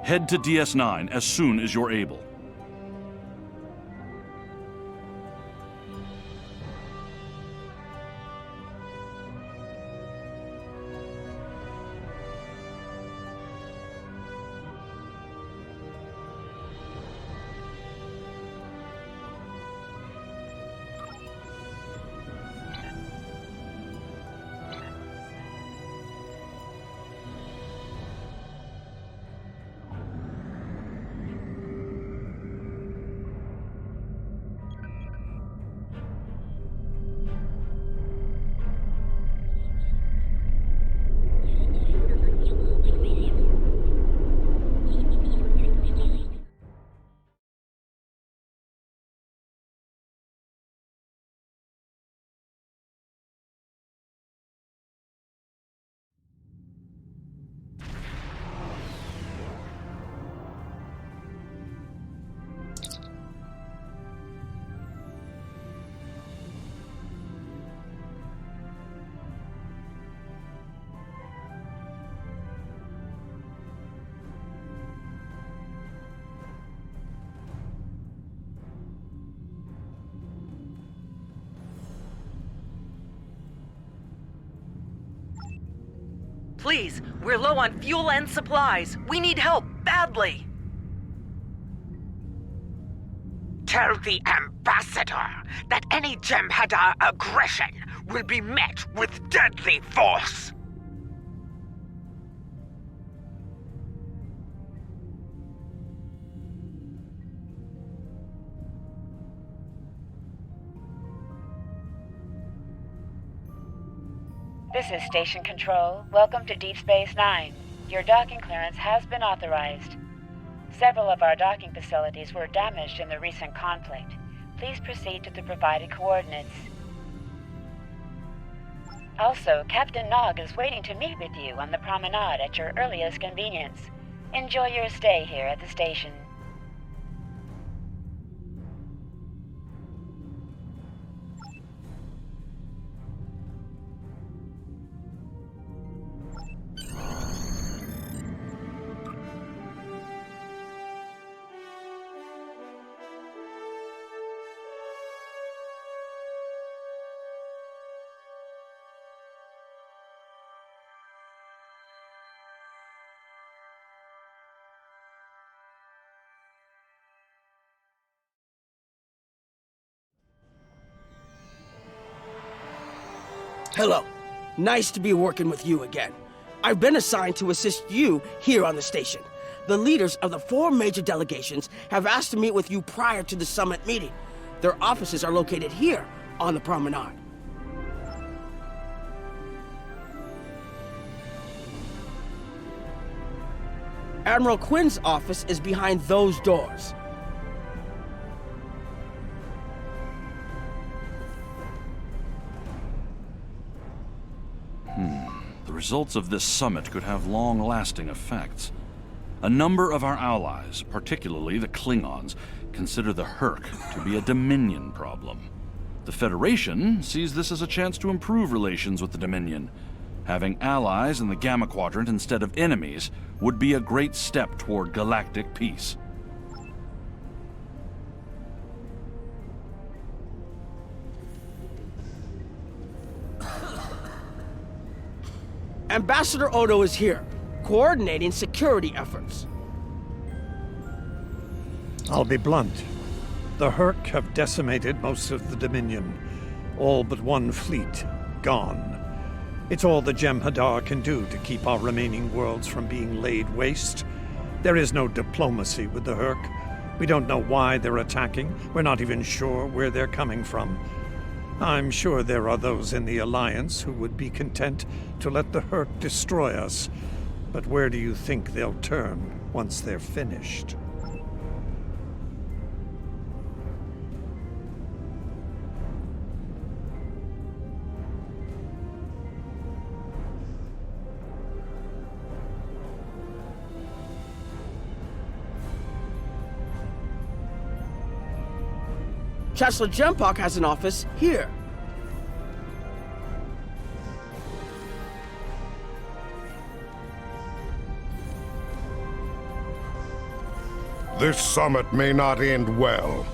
Head to DS9 as soon as you're able. Please, we're low on fuel and supplies. We need help, badly. Tell the Ambassador that any Jem'Hadar aggression will be met with deadly force. This is Station Control. Welcome to Deep Space Nine. Your docking clearance has been authorized. Several of our docking facilities were damaged in the recent conflict. Please proceed to the provided coordinates. Also, Captain Nog is waiting to meet with you on the promenade at your earliest convenience. Enjoy your stay here at the station. Hello. Nice to be working with you again. I've been assigned to assist you here on the station. The leaders of the 4 major delegations have asked to meet with you prior to the summit meeting. Their offices are located here on the promenade. Admiral Quinn's office is behind those doors. The results of this summit could have long-lasting effects. A number of our allies, particularly the Klingons, consider the Herc to be a Dominion problem. The Federation sees this as a chance to improve relations with the Dominion. Having allies in the Gamma Quadrant instead of enemies would be a great step toward galactic peace. Ambassador Odo is here, coordinating security efforts. I'll be blunt. The Herc have decimated most of the Dominion. All but one fleet, gone. It's all the Jem'Hadar can do to keep our remaining worlds from being laid waste. There is no diplomacy with the Herc. We don't know why they're attacking. We're not even sure where they're coming from. I'm sure there are those in the Alliance who would be content to let the Herc destroy us. But where do you think they'll turn once they're finished? Chancellor Jempok has an office here. This summit may not end well.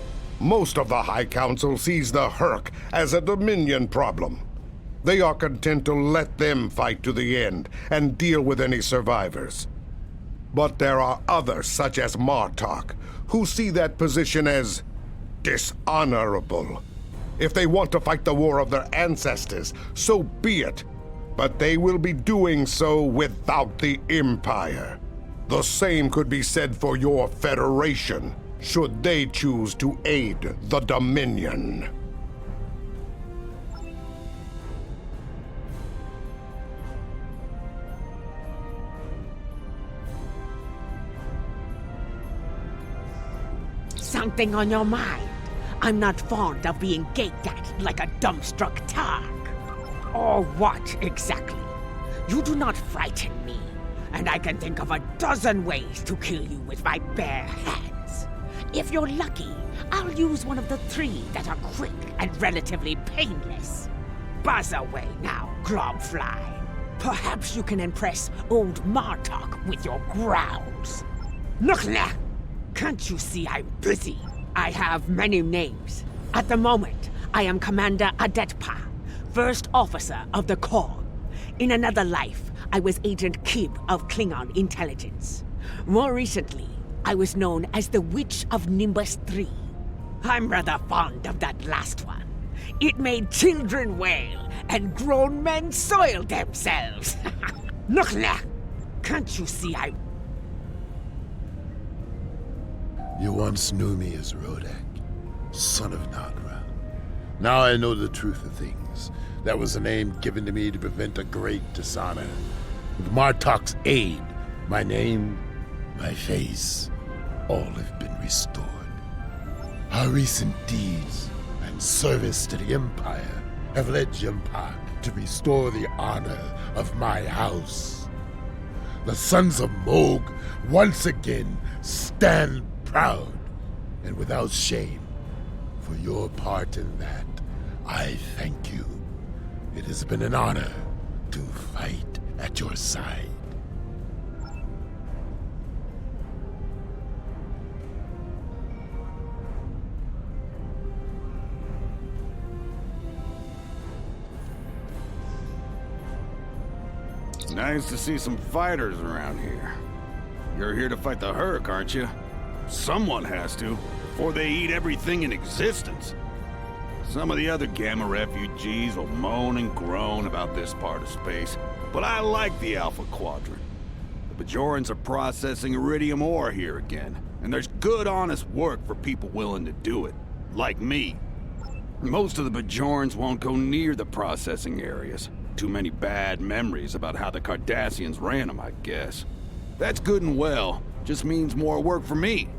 Most of the High Council sees the Herc as a Dominion problem. They are content to let them fight to the end and deal with any survivors. But there are others, such as Martok, who see that position as dishonorable. If they want to fight the war of their ancestors, so be it. But they will be doing so without the Empire. The same could be said for your Federation, should they choose to aid the Dominion. Something on your mind? I'm not fond of being gaped at like a dumbstruck targ. Or what, exactly? You do not frighten me, and I can think of a dozen ways to kill you with my bare hands. If you're lucky, I'll use one of the 3 that are quick and relatively painless. Buzz away now, globfly. Perhaps you can impress old Martok with your growls. Nukhla! Can't you see I'm busy? I have many names. At the moment, I am Commander Adetpa, First Officer of the Corps. In another life, I was Agent Kib of Klingon Intelligence. More recently, I was known as the Witch of Nimbus 3. I'm rather fond of that last one. It made children wail and grown men soil themselves. Nukhla! Can't you see I'm... You once knew me as Rodak, son of Nagra. Now I know the truth of things. That was a name given to me to prevent a great dishonor. With Martok's aid, my name, my face, all have been restored. Our recent deeds and service to the Empire have led Jempak to restore the honor of my house. The sons of Moog once again stand proud and without shame. For your part in that, I thank you. It has been an honor to fight at your side. Nice to see some fighters around here. You're here to fight the Herc, aren't you? Someone has to, before they eat everything in existence. Some of the other Gamma refugees will moan and groan about this part of space, but I like the Alpha Quadrant. The Bajorans are processing iridium ore here again, and there's good, honest work for people willing to do it, like me. Most of the Bajorans won't go near the processing areas. Too many bad memories about how the Cardassians ran them, I guess. That's good and well, just means more work for me.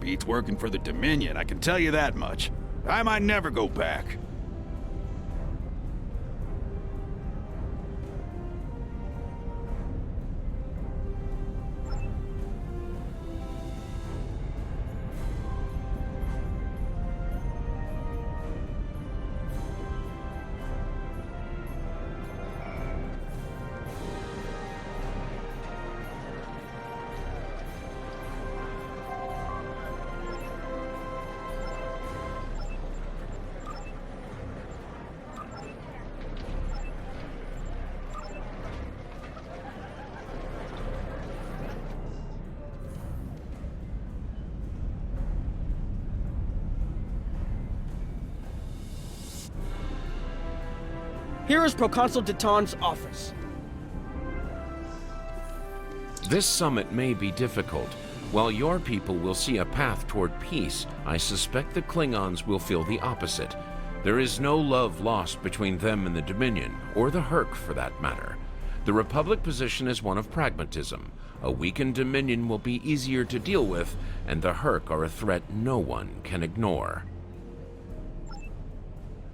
Beats working for the Dominion, I can tell you that much. I might never go back. Here is Proconsul Deton's office. This summit may be difficult. While your people will see a path toward peace, I suspect the Klingons will feel the opposite. There is no love lost between them and the Dominion, or the Herc for that matter. The Republic position is one of pragmatism. A weakened Dominion will be easier to deal with, and the Herc are a threat no one can ignore.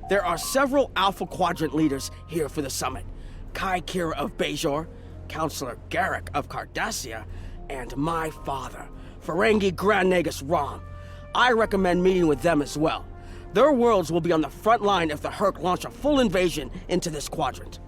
There are several Alpha Quadrant leaders here for the summit. Kai Kira of Bajor, Counselor Garrick of Cardassia, and my father, Ferengi Grand Nagus Rom. I recommend meeting with them as well. Their worlds will be on the front line if the Herc launch a full invasion into this quadrant.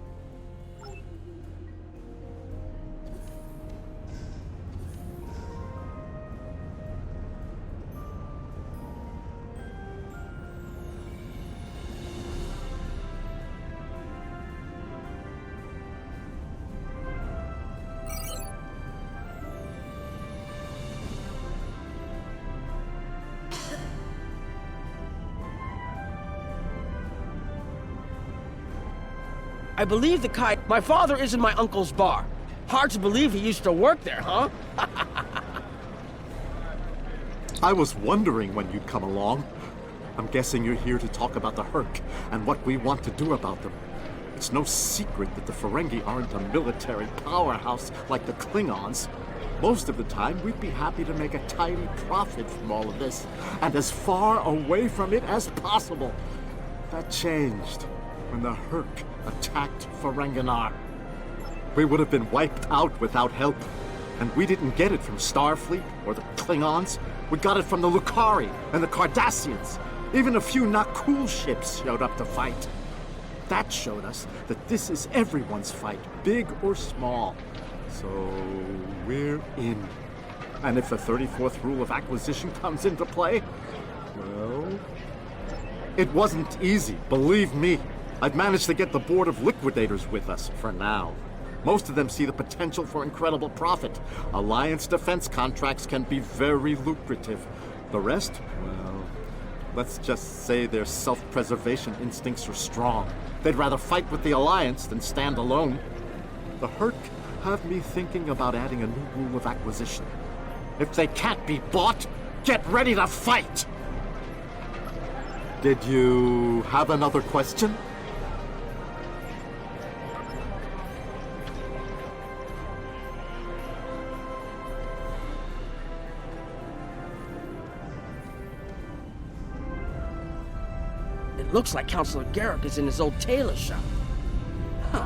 I believe the Kai... My father is in my uncle's bar. Hard to believe he used to work there, huh? I was wondering when you'd come along. I'm guessing you're here to talk about the Herc and what we want to do about them. It's no secret that the Ferengi aren't a military powerhouse like the Klingons. Most of the time, we'd be happy to make a tidy profit from all of this, and as far away from it as possible. That changed when the Herc attacked Ferenginar. We would have been wiped out without help, and we didn't get it from Starfleet or the Klingons. We got it from the Lucari and the Cardassians. Even a few not cool ships showed up to fight. That showed us that this is everyone's fight, big or small. So we're in. And if the 34th rule of acquisition comes into play, well, it wasn't easy, believe me. I've managed to get the board of liquidators with us for now. Most of them see the potential for incredible profit. Alliance defense contracts can be very lucrative. The rest, well, let's just say their self-preservation instincts are strong. They'd rather fight with the Alliance than stand alone. The Herc have me thinking about adding a new rule of acquisition. If they can't be bought, get ready to fight! Did you have another question? It looks like Counselor Garrick is in his old tailor shop. Huh.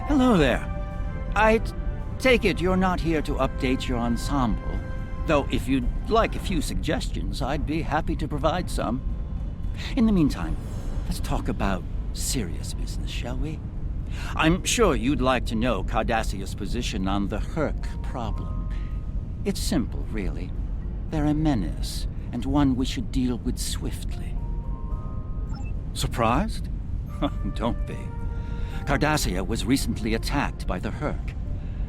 Hello there. I take it you're not here to update your ensemble. Though if you'd like a few suggestions, I'd be happy to provide some. In the meantime, let's talk about serious business, shall we? I'm sure you'd like to know Cardassia's position on the Herc problem. It's simple, really. They're a menace, and one we should deal with swiftly. Surprised? Don't be. Cardassia was recently attacked by the Herc.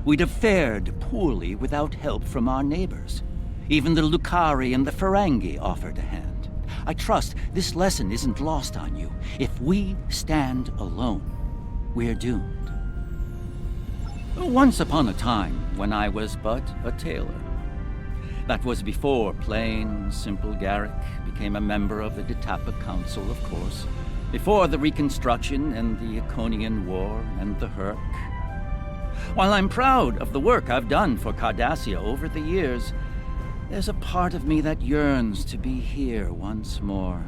We'd have fared poorly without help from our neighbors. Even the Lucari and the Ferengi offered a hand. I trust this lesson isn't lost on you. If we stand alone, we're doomed. Once upon a time, when I was but a tailor. That was before plain, simple Garrick became a member of the Detapa Council, of course. Before the Reconstruction and the Iconian War and the Herc. While I'm proud of the work I've done for Cardassia over the years, there's a part of me that yearns to be here once more.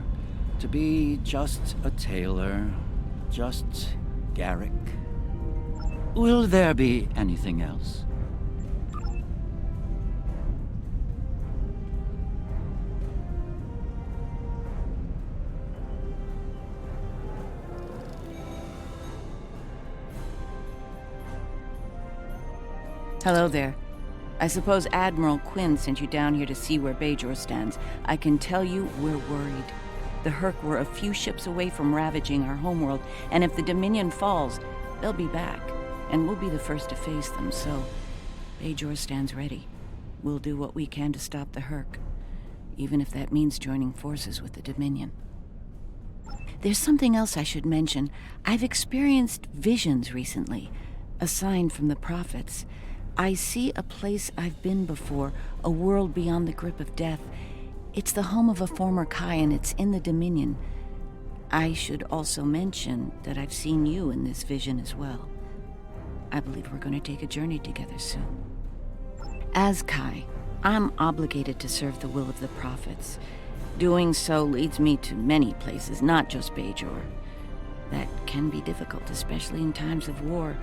To be just a tailor, just Garrick. Will there be anything else? Hello there. I suppose Admiral Quinn sent you down here to see where Bajor stands. I can tell you we're worried. The Herc were a few ships away from ravaging our homeworld, and if the Dominion falls, they'll be back, and we'll be the first to face them, so Bajor stands ready. We'll do what we can to stop the Herc, even if that means joining forces with the Dominion. There's something else I should mention. I've experienced visions recently, a sign from the prophets. I see a place I've been before, a world beyond the grip of death. It's the home of a former Kai, and it's in the Dominion. I should also mention that I've seen you in this vision as well. I believe we're going to take a journey together soon. As Kai, I'm obligated to serve the will of the prophets. Doing so leads me to many places, not just Bajor. That can be difficult, especially in times of war.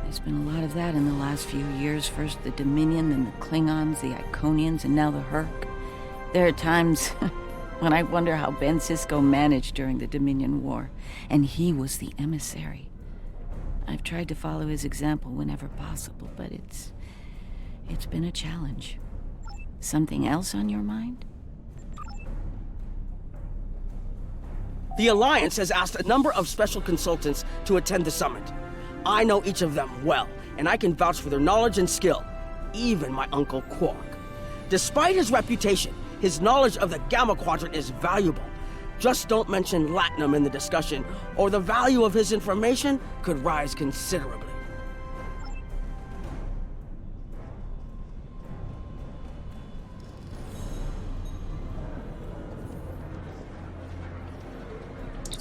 There's been a lot of that in the last few years. First the Dominion, then the Klingons, the Iconians, and now the Herc. There are times when I wonder how Ben Sisko managed during the Dominion War, and he was the emissary. I've tried to follow his example whenever possible, but it's been a challenge. Something else on your mind? The Alliance has asked a number of special consultants to attend the summit. I know each of them well, and I can vouch for their knowledge and skill, even my Uncle Quark. Despite his reputation, his knowledge of the Gamma Quadrant is valuable. Just don't mention Latinum in the discussion, or the value of his information could rise considerably.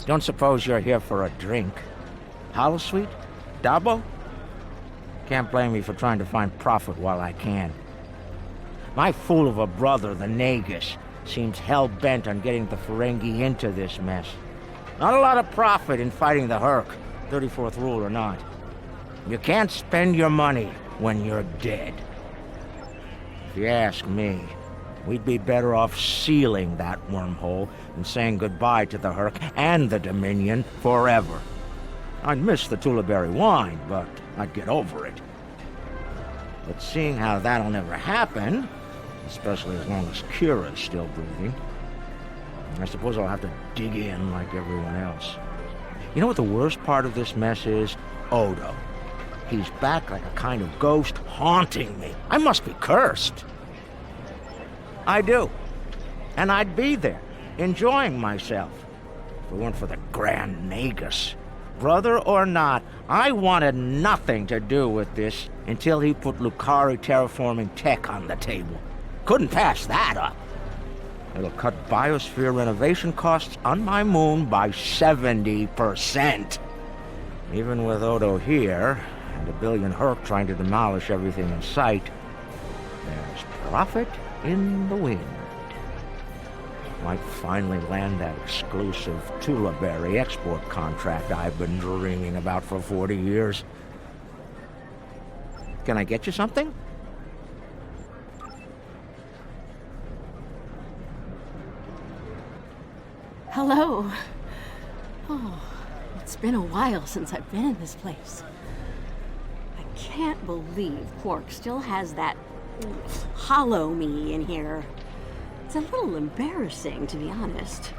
Don't suppose you're here for a drink? Holosuite? Dabo? Can't blame me for trying to find profit while I can. My fool of a brother, the Nagus, seems hell-bent on getting the Ferengi into this mess. Not a lot of profit in fighting the Hurk, 34th rule or not. You can't spend your money when you're dead. If you ask me, we'd be better off sealing that wormhole and saying goodbye to the Hurk and the Dominion forever. I'd miss the Tulaberry wine, but I'd get over it. But seeing how that'll never happen, especially as long as Kira's still breathing, I suppose I'll have to dig in like everyone else. You know what the worst part of this mess is? Odo. He's back like a kind of ghost haunting me. I must be cursed. I do. And I'd be there, enjoying myself, if it weren't for the Grand Nagus. Brother or not, I wanted nothing to do with this until he put Lucari terraforming tech on the table. Couldn't pass that up. It'll cut biosphere renovation costs on my moon by 70%. Even with Odo here, and a billion Hurk trying to demolish everything in sight, there's profit in the wind. Might finally land that exclusive Tulaberry export contract I've been dreaming about for 40 years. Can I get you something? Hello. Oh, it's been a while since I've been in this place. I can't believe Quark still has that hollow me in here. It's a little embarrassing, to be honest.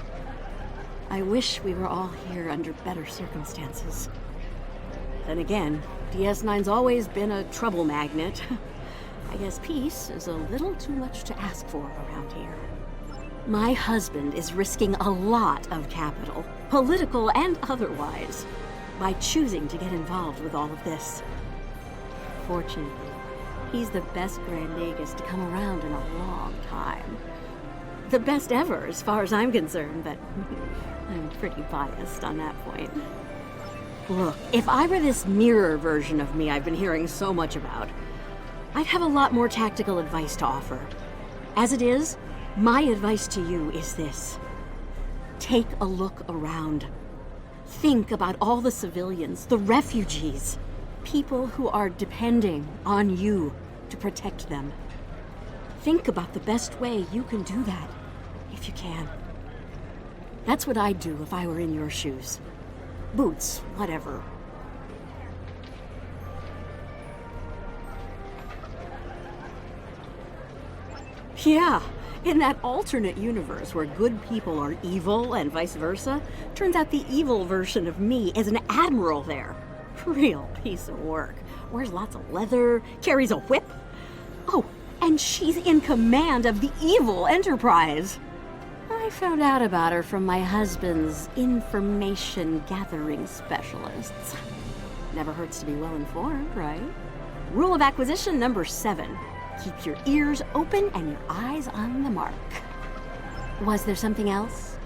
I wish we were all here under better circumstances. Then again, DS9's always been a trouble magnet. I guess peace is a little too much to ask for around here. My husband is risking a lot of capital, political and otherwise, by choosing to get involved with all of this. Fortunately, he's the best Grand Nagus to come around in a long time. The best ever, as far as I'm concerned, but I'm pretty biased on that point. Look, if I were this mirror version of me I've been hearing so much about, I'd have a lot more tactical advice to offer. As it is, my advice to you is this. Take a look around. Think about all the civilians, the refugees, people who are depending on you to protect them. Think about the best way you can do that, if you can. That's what I'd do if I were in your shoes. Boots, whatever. Yeah, in that alternate universe where good people are evil and vice versa, turns out the evil version of me is an admiral there. Real piece of work. Wears lots of leather, carries a whip. Oh, and she's in command of the evil Enterprise. I found out about her from my husband's information gathering specialists. Never hurts to be well informed, right? Rule of acquisition number 7. Keep your ears open and your eyes on the mark. Was there something else?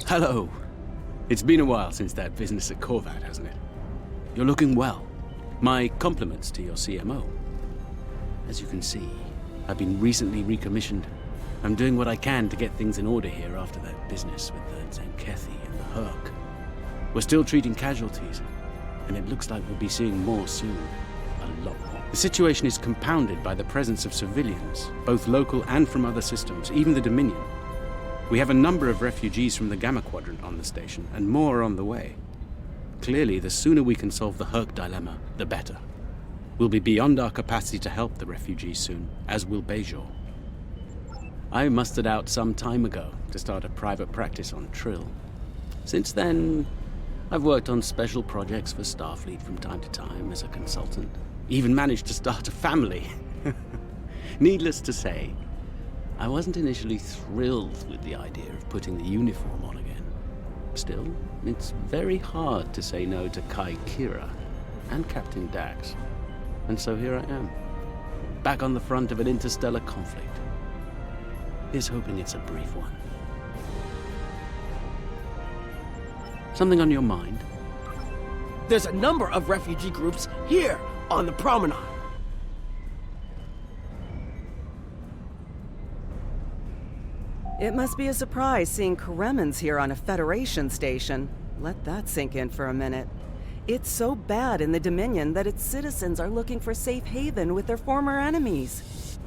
Hello. It's been a while since that business at Corvat, hasn't it? You're looking well. My compliments to your CMO. As you can see, I've been recently recommissioned. I'm doing what I can to get things in order here after that business with the Zenkethi and the Hurk. We're still treating casualties, and it looks like we'll be seeing more soon. A lot more. The situation is compounded by the presence of civilians, both local and from other systems, even the Dominion. We have a number of refugees from the Gamma Quadrant on the station, and more are on the way. Clearly, the sooner we can solve the Hurk dilemma, the better. We'll be beyond our capacity to help the refugees soon, as will Bajor. I mustered out some time ago to start a private practice on Trill. Since then, I've worked on special projects for Starfleet from time to time as a consultant. Even managed to start a family. Needless to say, I wasn't initially thrilled with the idea of putting the uniform on again. Still, it's very hard to say no to Kai Kira and Captain Dax. And so here I am, back on the front of an interstellar conflict. Here's hoping it's a brief one. Something on your mind? There's a number of refugee groups here on the promenade. It must be a surprise seeing Karemans here on a Federation station. Let that sink in for a minute. It's so bad in the Dominion that its citizens are looking for safe haven with their former enemies.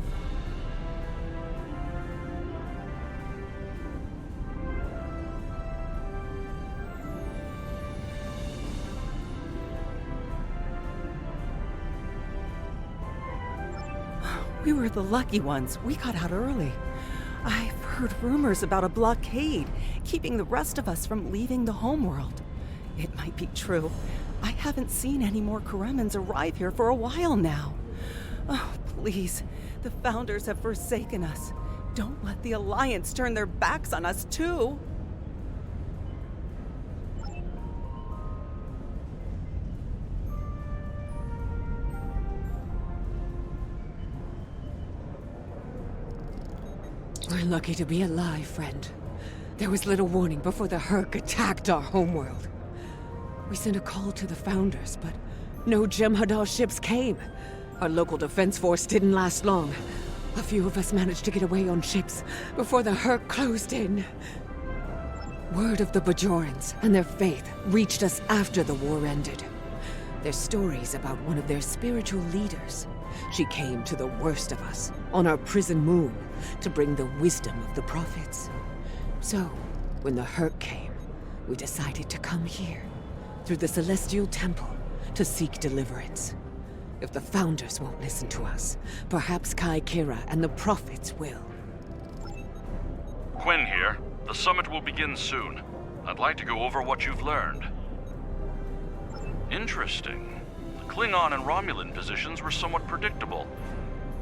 We were the lucky ones. We got out early. I've heard rumors about a blockade, keeping the rest of us from leaving the homeworld. It might be true. I haven't seen any more Karemans arrive here for a while now. Oh, please. The Founders have forsaken us. Don't let the Alliance turn their backs on us, too. We're lucky to be alive, friend. There was little warning before the Herc attacked our homeworld. We sent a call to the Founders, but no Jem'Hadar ships came. Our local defense force didn't last long. A few of us managed to get away on ships before the Herc closed in. Word of the Bajorans and their faith reached us after the war ended. Their stories about one of their spiritual leaders. She came to the worst of us, on our prison moon, to bring the wisdom of the prophets. So, when the Herc came, we decided to come here, through the Celestial Temple, to seek deliverance. If the Founders won't listen to us, perhaps Kai Kira and the prophets will. Quinn here. The summit will begin soon. I'd like to go over what you've learned. Interesting. The Klingon and Romulan positions were somewhat predictable,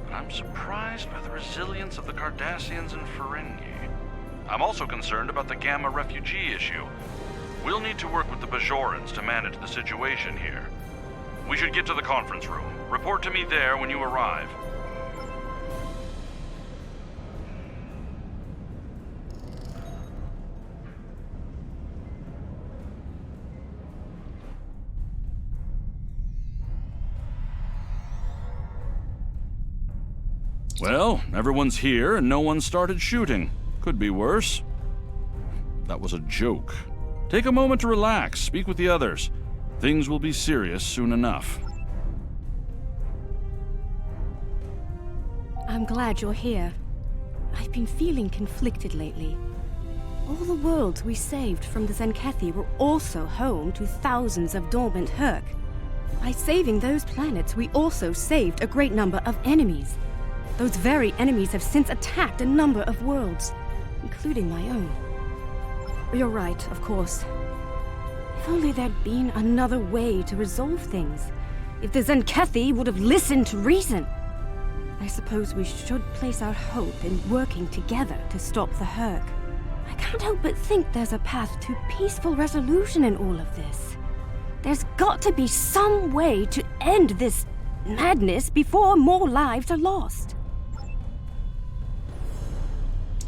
but I'm surprised by the resilience of the Cardassians and Ferengi. I'm also concerned about the Gamma refugee issue. We'll need to work with the Bajorans to manage the situation here. We should get to the conference room. Report to me there when you arrive. Well, everyone's here and no one started shooting. Could be worse. That was a joke. Take a moment to relax, speak with the others. Things will be serious soon enough. I'm glad you're here. I've been feeling conflicted lately. All the worlds we saved from the Zenkethi were also home to thousands of dormant Herc. By saving those planets, we also saved a great number of enemies. Those very enemies have since attacked a number of worlds, including my own. You're right, of course. If only there'd been another way to resolve things. If the Zenkethi would have listened to reason. I suppose we should place our hope in working together to stop the Herc. I can't help but think there's a path to peaceful resolution in all of this. There's got to be some way to end this madness before more lives are lost.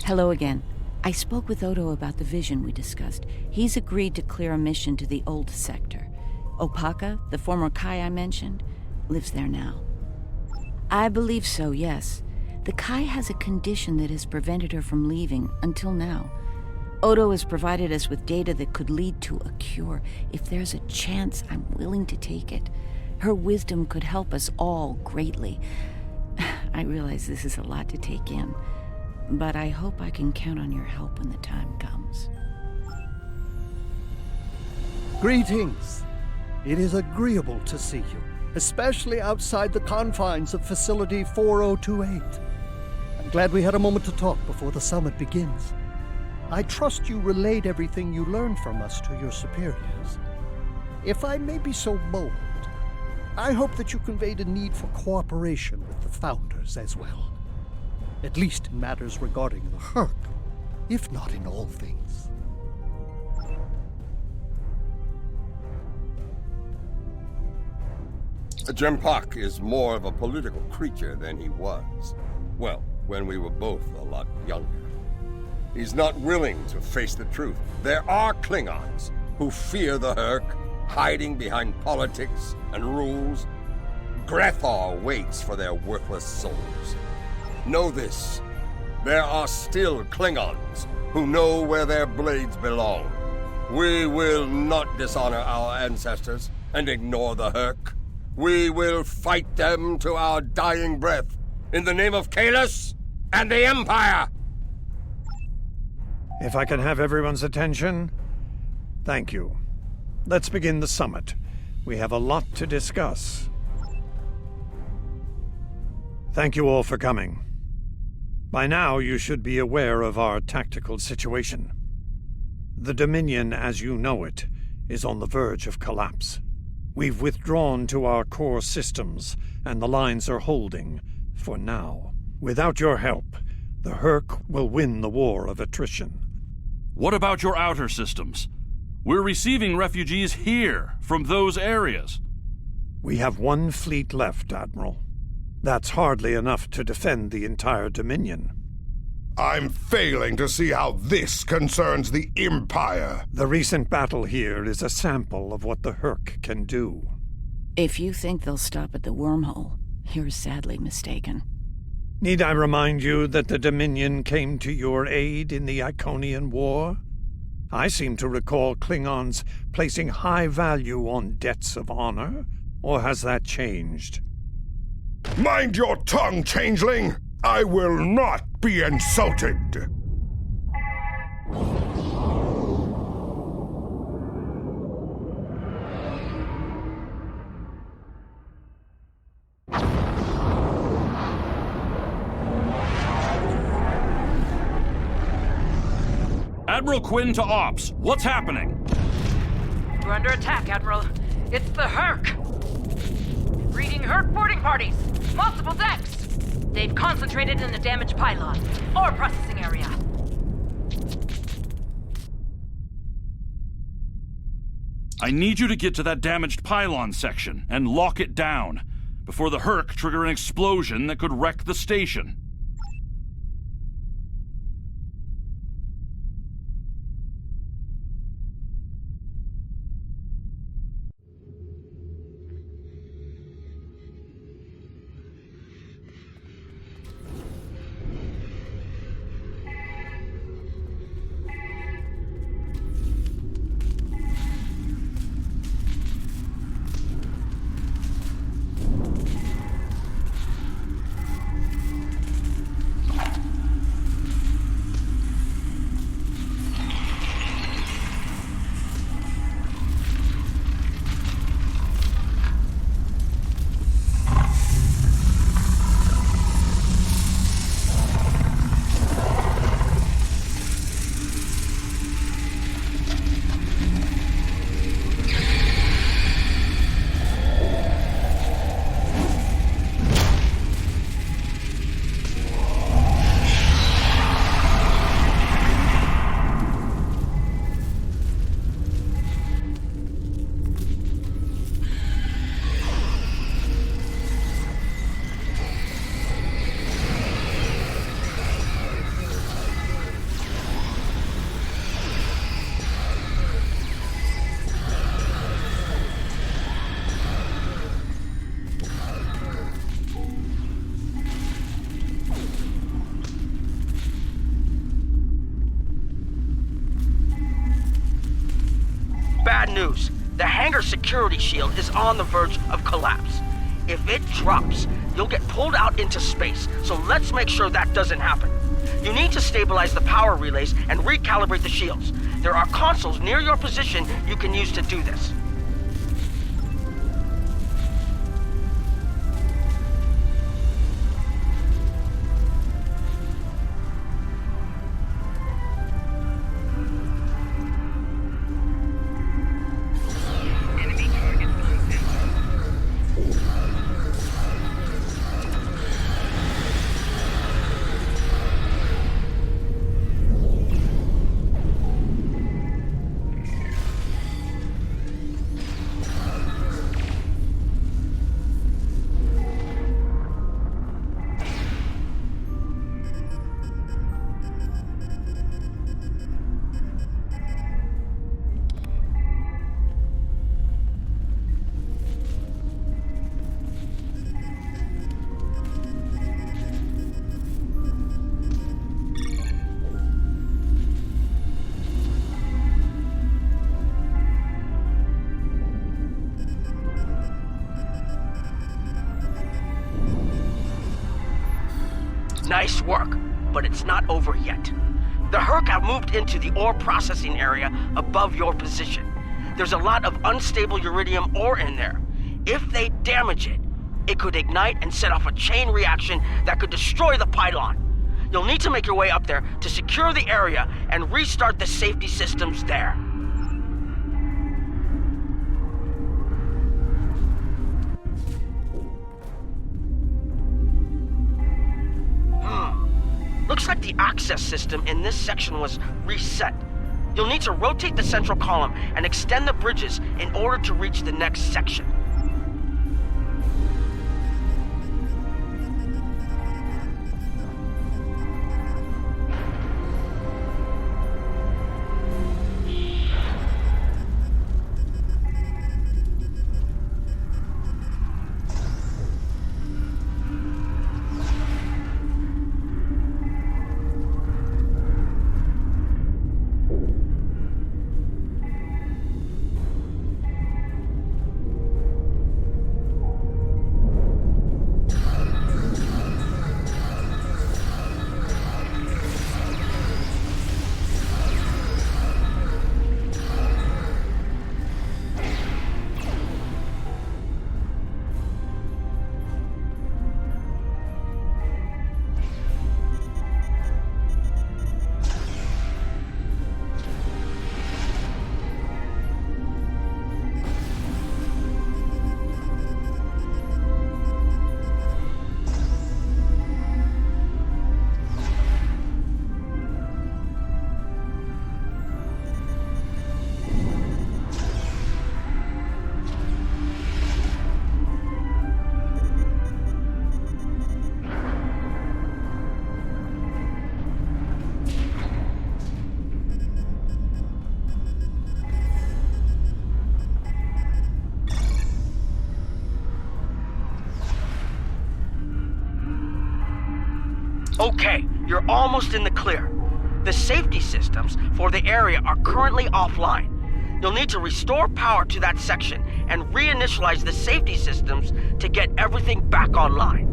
Hello again. I spoke with Odo about the vision we discussed. He's agreed to clear a mission to the old sector. Opaka, the former Kai I mentioned, lives there now. I believe so, yes. The Kai has a condition that has prevented her from leaving until now. Odo has provided us with data that could lead to a cure. If there's a chance, I'm willing to take it. Her wisdom could help us all greatly. I realize this is a lot to take in, but I hope I can count on your help when the time comes. Greetings. It is agreeable to see you, especially outside the confines of Facility 4028. I'm glad we had a moment to talk before the summit begins. I trust you relayed everything you learned from us to your superiors. if I may be so bold, I hope that you conveyed a need for cooperation with the Founders as well. At least in matters regarding the Herc, if not in all things. Jempak is more of a political creature than he was. Well, when we were both a lot younger. He's not willing to face the truth. There are Klingons who fear the Herc, hiding behind politics and rules. Grethar waits for their worthless souls. Know this. There are still Klingons who know where their blades belong. We will not dishonor our ancestors and ignore the Herc. We will fight them to our dying breath in the name of Kahless and the Empire! If I can have everyone's attention, thank you. Let's begin the summit. We have a lot to discuss. Thank you all for coming. By now, you should be aware of our tactical situation. The Dominion, as you know it, is on the verge of collapse. We've withdrawn to our core systems, and the lines are holding, for now. Without your help, the Herc will win the war of attrition. What about your outer systems? We're receiving refugees here, from those areas. We have one fleet left, Admiral. That's hardly enough to defend the entire Dominion. I'm failing to see how this concerns the Empire. The recent battle here is a sample of what the Herc can do. If you think they'll stop at the wormhole, you're sadly mistaken. Need I remind you that the Dominion came to your aid in the Iconian War? I seem to recall Klingons placing high value on debts of honor, or has that changed? Mind your tongue, changeling! I will not be insulted! Admiral Quinn to Ops. What's happening? We're under attack, Admiral. It's the Herc! Reading Herc boarding parties! Multiple decks! They've concentrated in the damaged pylon. Ore processing area. I need you to get to that damaged pylon section and lock it down before the Herc trigger an explosion that could wreck the station. Bad news. The hangar security shield is on the verge of collapse. If it drops, you'll get pulled out into space, so let's make sure that doesn't happen. You need to stabilize the power relays and recalibrate the shields. There are consoles near your position you can use to do this. Enemy Nice work, but it's not over yet. The Herc have moved into the ore processing area above your position. There's a lot of unstable uridium ore in there. If they damage it, it could ignite and set off a chain reaction that could destroy the pylon. You'll need to make your way up there to secure the area and restart the safety systems there. Looks like the access system in this section was reset. You'll need to rotate the central column and extend the bridges in order to reach the next section. Okay, you're almost in the clear. The safety systems for the area are currently offline. You'll need to restore power to that section and reinitialize the safety systems to get everything back online.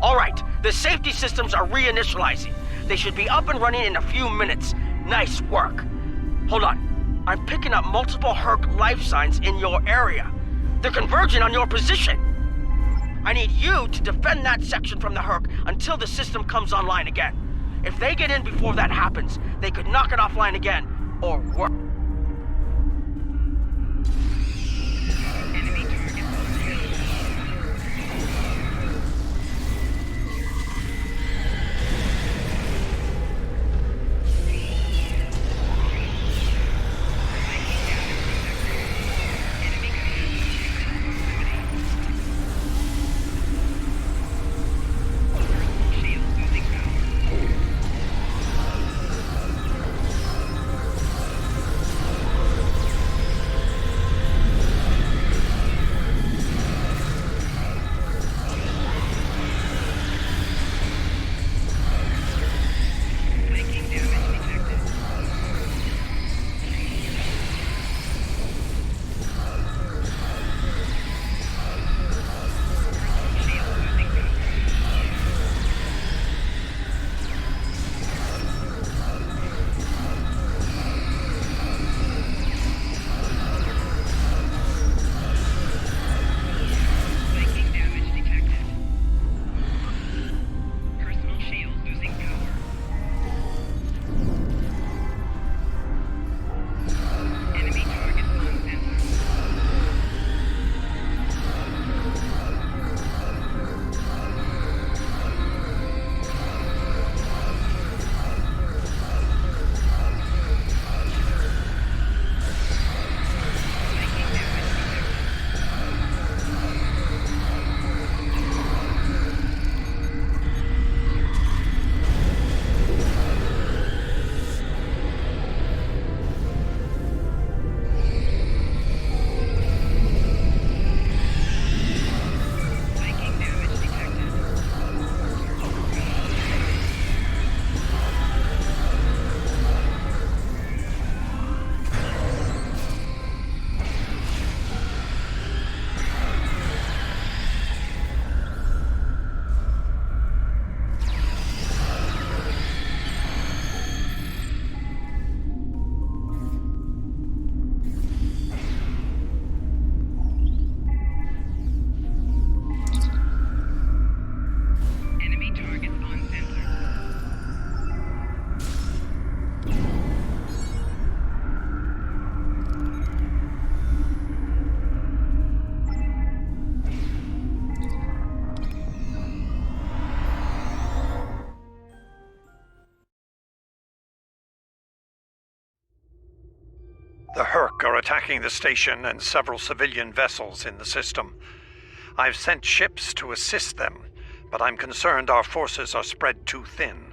Alright, the safety systems are reinitializing. They should be up and running in a few minutes. Nice work. Hold on. I'm picking up multiple Herc life signs in your area. They're converging on your position. I need you to defend that section from the Herc until the system comes online again. If they get in before that happens, they could knock it offline again, or worse. The Herc are attacking the station and several civilian vessels in the system. I've sent ships to assist them, but I'm concerned our forces are spread too thin.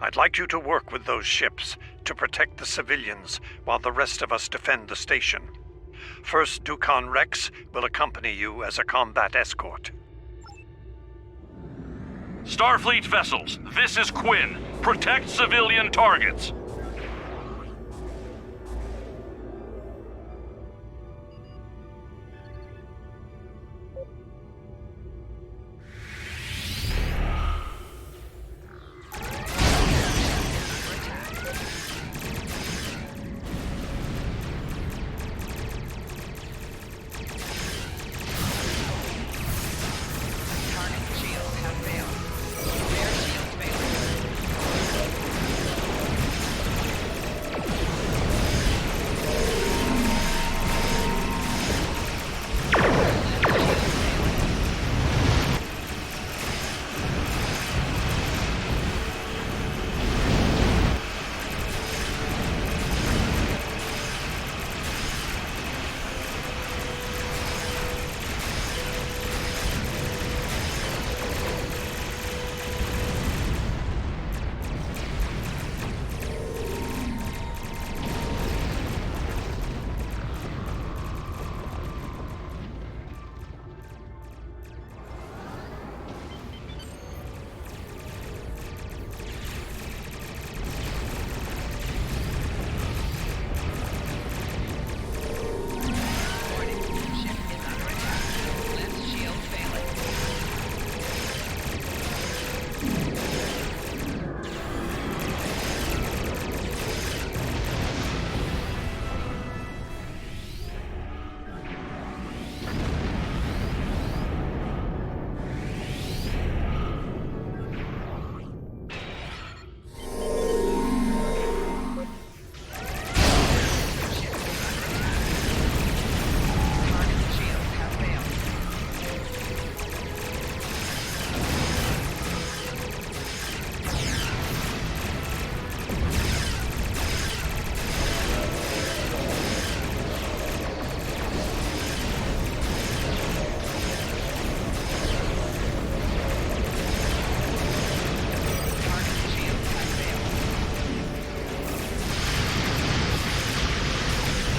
I'd like you to work with those ships to protect the civilians while the rest of us defend the station. First Dukan Rex will accompany you as a combat escort. Starfleet vessels, this is Quinn. Protect civilian targets.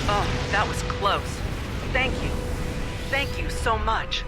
Oh, that was close. Thank you. Thank you so much.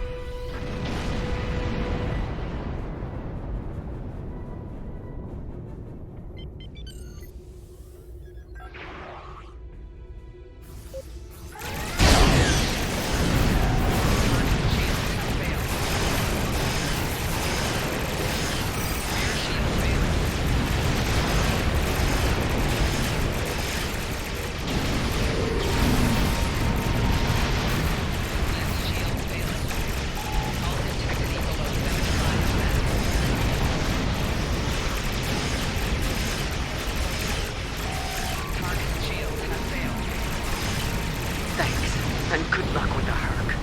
And good luck with the Herc.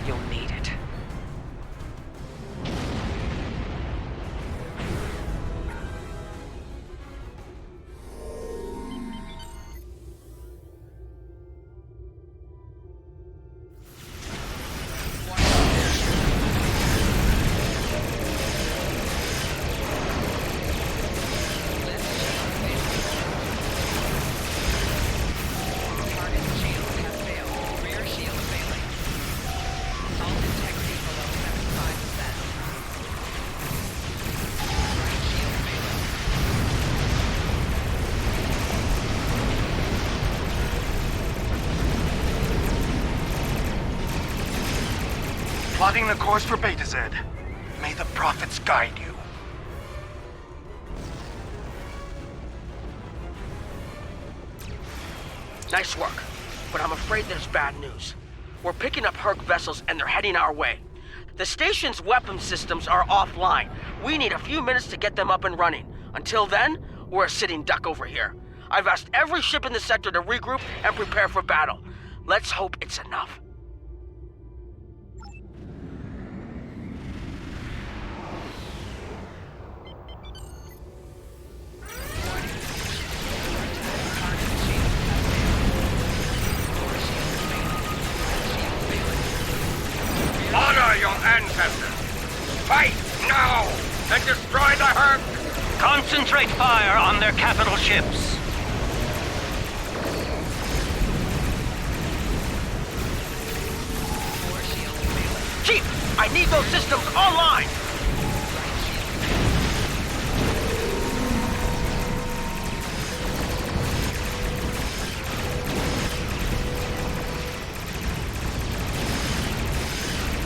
You'll need it. Plotting the course for Beta Z. May the prophets guide you. Nice work, but I'm afraid there's bad news. We're picking up Herc vessels and they're heading our way. The station's weapon systems are offline. We need a few minutes to get them up and running. Until then, we're a sitting duck over here. I've asked every ship in the sector to regroup and prepare for battle. Let's hope it's enough. ancestors. Fight now and destroy the Herc! Concentrate fire on their capital ships. Chief, I need those systems online!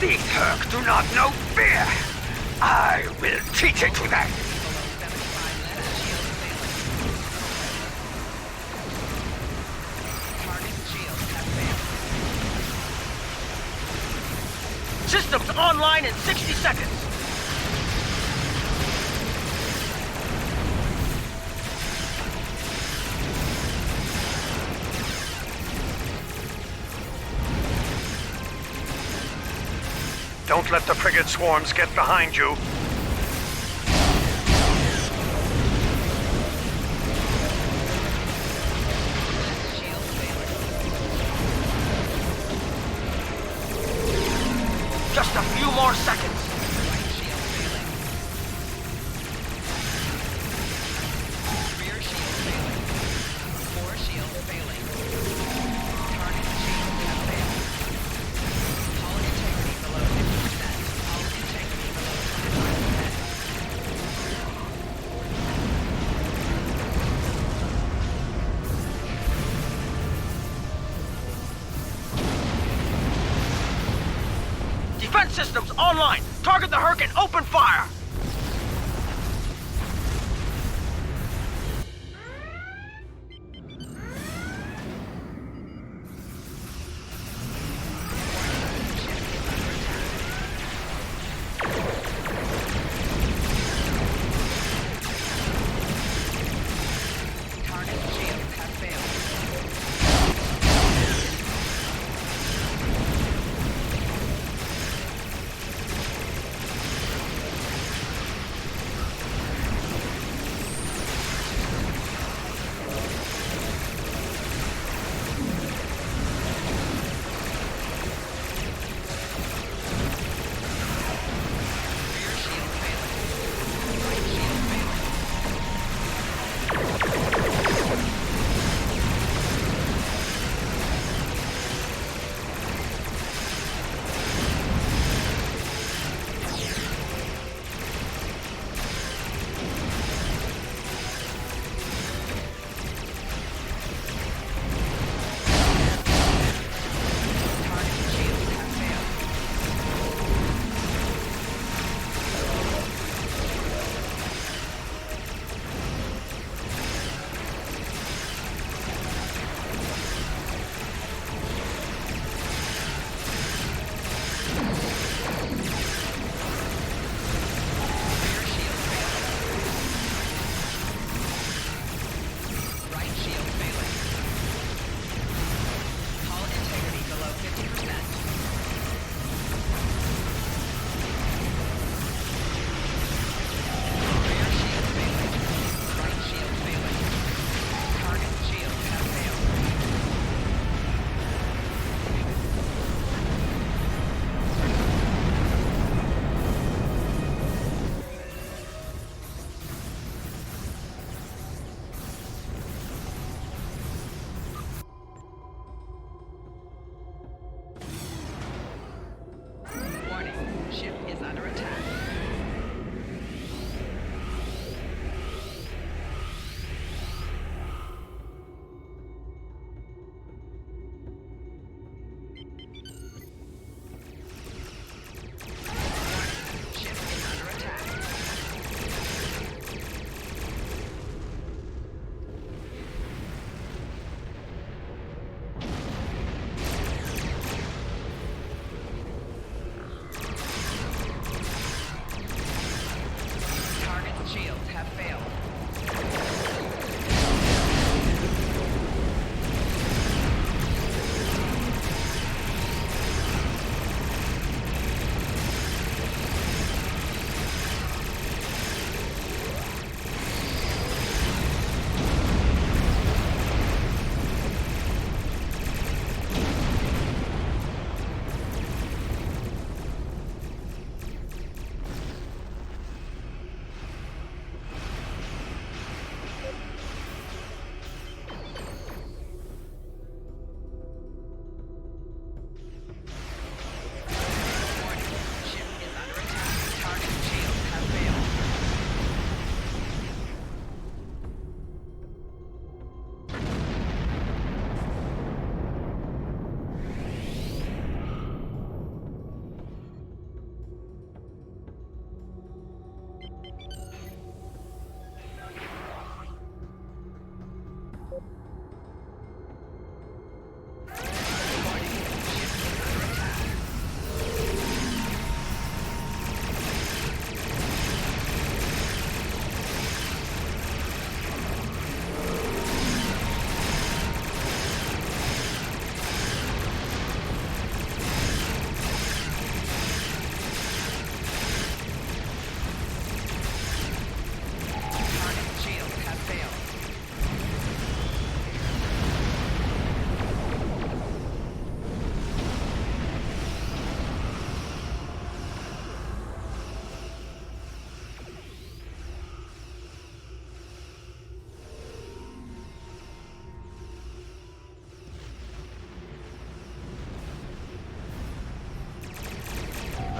These Herc do not know fear! I will teach it to them! Systems online in 60 seconds! Don't let the frigate swarms get behind you. Just a few more seconds. Rear shield failing. 4 shields failing. Target shields have failed. Hull integrity below 50%. Hull integrity below 25%. Defense systems online. Target the Herc and open fire. Target shields have failed.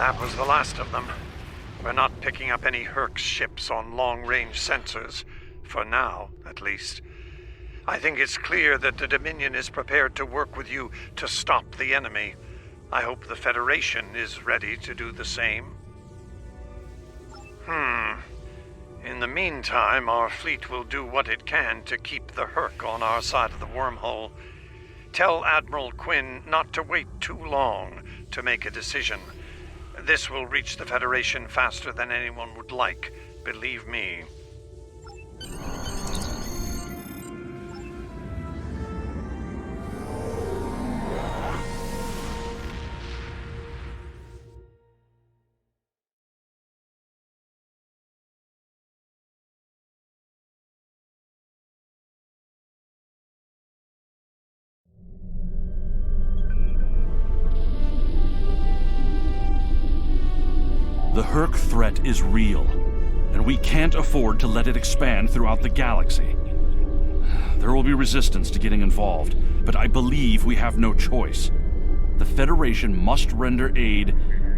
That was the last of them. We're not picking up any Herc ships on long-range sensors. For now, at least. I think it's clear that the Dominion is prepared to work with you to stop the enemy. I hope the Federation is ready to do the same. In the meantime, our fleet will do what it can to keep the Herc on our side of the wormhole. Tell Admiral Quinn not to wait too long to make a decision. This will reach the Federation faster than anyone would like, believe me. The Herc threat is real, and we can't afford to let it expand throughout the galaxy. There will be resistance to getting involved, but I believe we have no choice. The Federation must render aid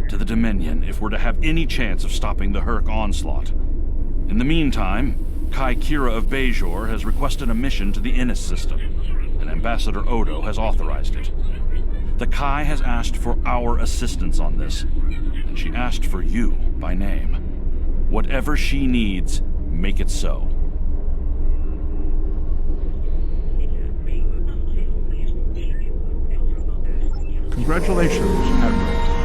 to the Dominion if we're to have any chance of stopping the Herc onslaught. In the meantime, Kai Kira of Bajor has requested a mission to the Innis system, and Ambassador Odo has authorized it. The Kai has asked for our assistance on this, and she asked for you by name. Whatever she needs, make it so. Congratulations, Admiral.